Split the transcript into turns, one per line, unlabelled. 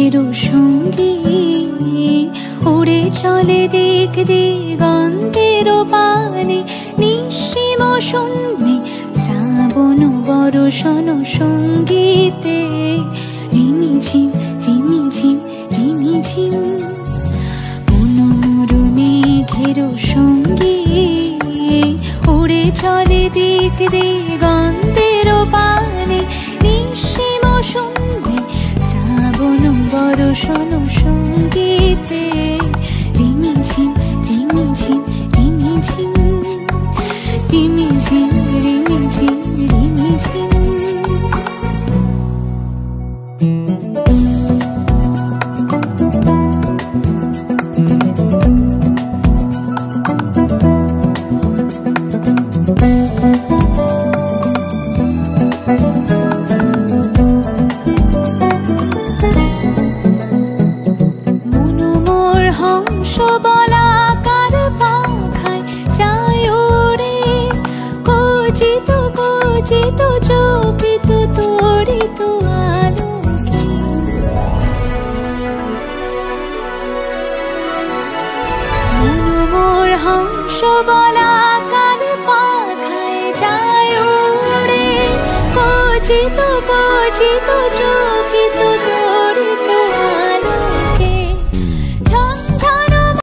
মেঘেরও সঙ্গী উড়ে চলে দিক দিগন্তের পানে, নিঃসীম শূন্যে শ্রাবণ বর্ষণ সঙ্গীতে রিমিঝিম রিমিঝিম রিমিঝিম। মনোমর মেঘেরও সঙ্গী উড়ে চলে দিক দিগন্তের পানে, নিঃসীম শূন্যে শ্রাবণ বর্ষণ সঙ্গীতে রিমিঝিম রিমিঝিম রিমিঝিম রিমিঝিম রিমিঝিম রিমিঝিম। মনোমর হংস বলাকার পাখায় যায় ওরে, কচিত কচিত চকিত তড়িত আলোকে। মনোমর হংস বলাকার পাখায় যায় ওরে, কচিত কচিত